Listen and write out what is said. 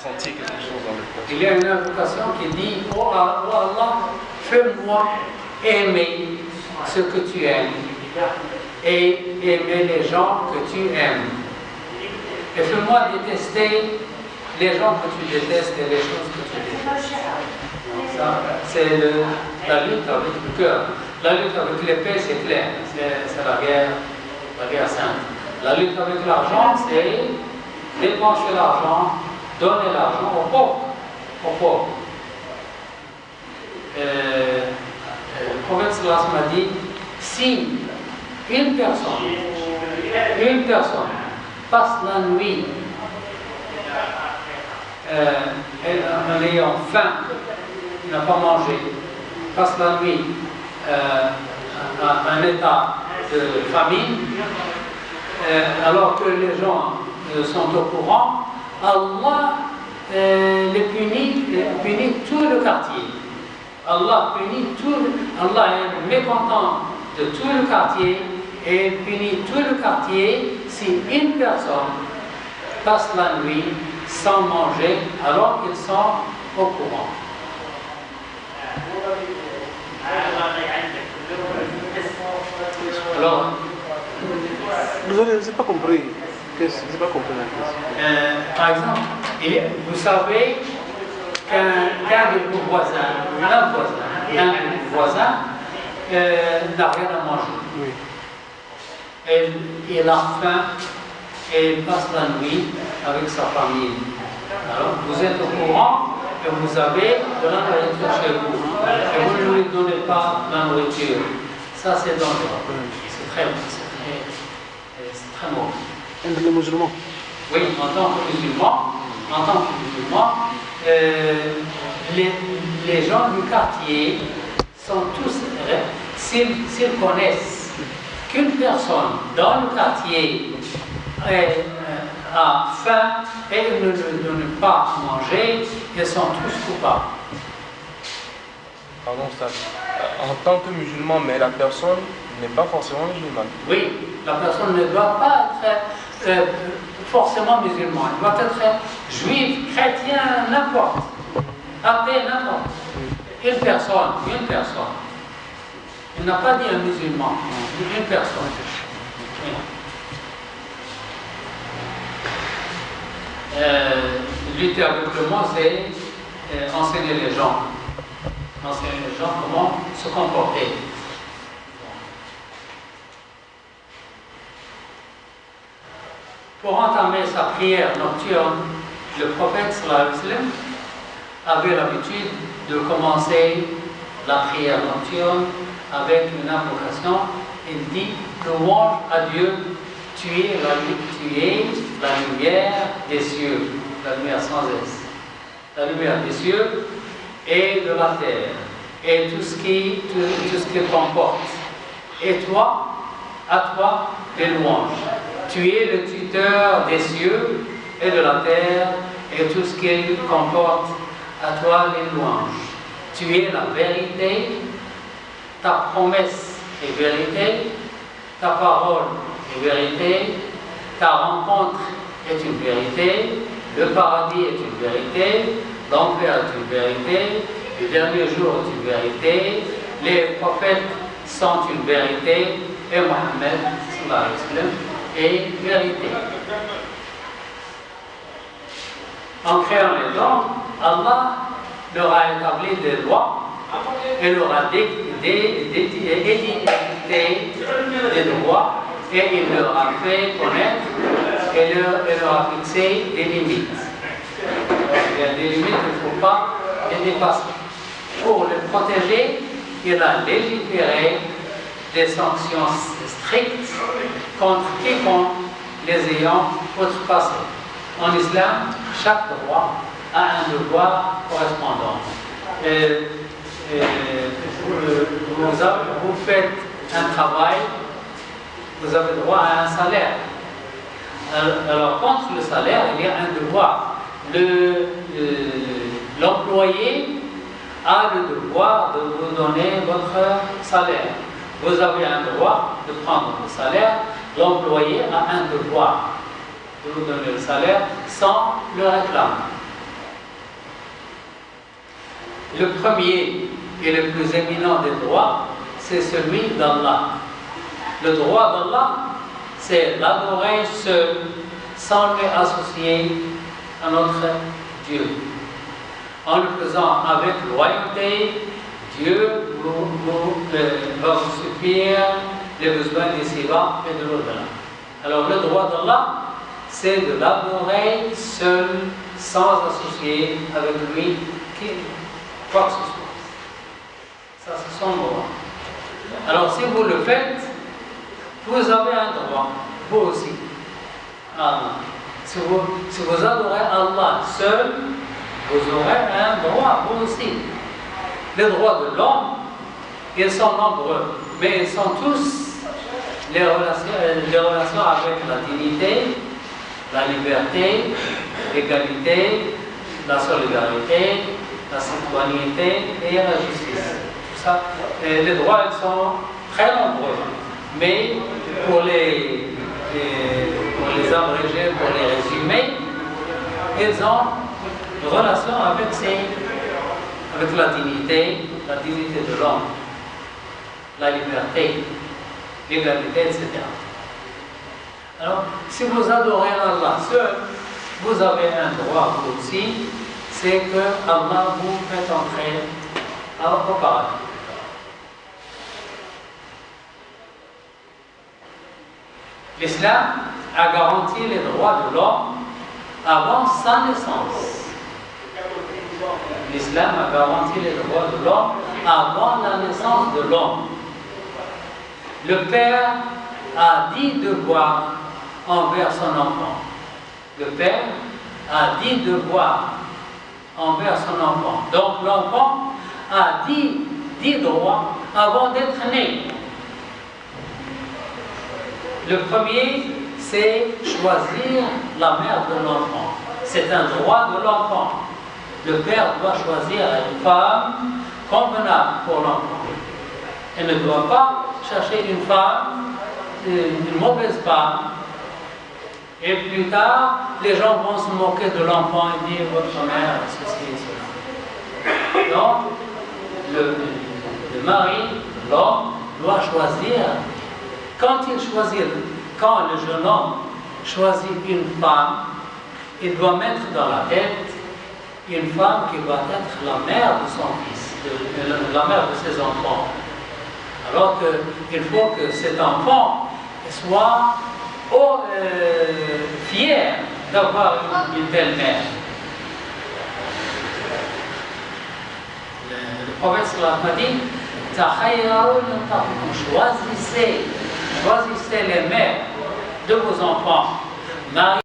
sentir quelque chose dans le cœur. Il y a une invocation qui dit oh Allah, fais-moi aimer ce que tu aimes et aimer les gens que tu aimes. Et fais-moi détester les gens que tu détestes et les choses que tu détestes. Ça, c'est la lutte avec le cœur. La lutte avec l'épée, c'est clair, c'est la guerre sainte. La lutte avec l'argent, c'est dépenser l'argent, donner l'argent aux pauvres. Le prophète sallallahu alayhi wa sallam a dit, si une personne passe la nuit en ayant faim, il n'a pas mangé, passe la nuit à un état de famine, alors que les gens sont au courant, Allah les punit tout le quartier. Allah est mécontent de tout le quartier et punit tout le quartier si une personne passe la nuit sans manger alors qu'ils sont au courant. Alors, vous n'avez pas compris. Je n'ai pas compris la question. par exemple, vous savez qu'un de vos voisins, n'a rien à manger. Oui. Et il a faim et il passe la nuit avec sa famille. Alors, vous êtes au courant que vous avez de la nourriture chez vous et vous ne lui donnez pas la nourriture. Ça, c'est dangereux. C'est très mauvais. Entre les musulmans. Oui, en tant que musulman, les gens du quartier sont tous, s'ils connaissent qu'une personne dans le quartier a faim et ne lui donne pas à manger, ils sont tous coupables. Pardon, ça. En tant que musulman, mais la personne n'est pas forcément musulmane. Oui, la personne ne doit pas être forcément musulmane. Elle doit être juive, chrétien, n'importe. Athée, n'importe. Une personne. Il n'a pas dit un musulman, une personne. Lutter avec le monde, c'est enseigner les gens. Enseigner les gens comment se comporter. Pour entamer sa prière nocturne, le prophète sallallahu alayhi wa sallam avait l'habitude de commencer la prière nocturne avec une invocation. Il dit louange à Dieu, tu es la lumière des cieux, la lumière sans S, la lumière des cieux et de la terre, et tout ce qui comporte. Et toi, à toi, les louanges. Tu es le tuteur des cieux et de la terre, et tout ce qu'il comporte, à toi les louanges. Tu es la vérité, ta promesse est vérité, ta parole est vérité, ta rencontre est une vérité, le paradis est une vérité, l'enfer est une vérité, le dernier jour est une vérité, les prophètes sont une vérité, et Mohammed sallallahu alayhi wa sallam est vérité. En créant les hommes, Allah leur a établi des lois et leur a édicté des droits et il leur a fait connaître et leur a fixé des limites. Il y a des limites, il ne faut pas les dépasser. Pour les protéger, il a légiféré des sanctions strictes contre quiconque les ayant outrepassés. En islam, chaque droit a un devoir correspondant. Vous faites un travail, vous avez droit à un salaire. Alors, contre le salaire, il y a un devoir. L'employé a le devoir de vous donner votre salaire. Vous avez un droit de prendre le salaire. L'employé a un devoir de vous donner le salaire sans le réclamer. Le premier et le plus éminent des droits, c'est celui d'Allah. Le droit d'Allah, c'est l'adorer seul, sans lui associer à notre Dieu. En le faisant avec loyauté, Dieu va vous suffire les besoins d'ici-bas et de l'au-delà. Alors le droit d'Allah, c'est de l'adorer seul, sans associer avec lui quoi que ce soit. Ça, c'est son droit. Alors si vous le faites, vous avez un droit, vous aussi. Si vous adorez Allah seul, vous aurez un droit, vous aussi. Les droits de l'homme, ils sont nombreux, mais ils sont tous les relations avec la dignité, la liberté, l'égalité, la solidarité, la citoyenneté et la justice. Tout ça, les droits, ils sont très nombreux, mais pour les abréger, pour les résumer, ils ont une relation avec la dignité de l'homme, la liberté, l'égalité, etc. Alors, si vous adorez Allah seul, vous avez un droit vous aussi, c'est que Allah vous fait entrer au paradis. L'islam a garanti les droits de l'homme avant sa naissance. L'islam a garanti les droits de l'homme avant la naissance de l'homme. Le père a 10 devoirs envers son enfant. Le père a 10 devoirs envers son enfant. Donc l'enfant a 10 droits avant d'être né. Le premier, c'est choisir la mère de l'enfant. C'est un droit de l'enfant. Le père doit choisir une femme convenable pour l'enfant. Il ne doit pas chercher une femme, une mauvaise femme. Et plus tard, les gens vont se moquer de l'enfant et dire votre mère, ceci et cela. Donc, le mari, l'homme, doit choisir. Quand le jeune homme choisit une femme, il doit mettre dans la tête une femme qui va être la mère de son fils, la mère de ses enfants. Alors qu'il faut que cet enfant soit fier d'avoir une telle mère. Le prophète sallallahu alayhi wa sallam a dit, choisissez les mères de vos enfants.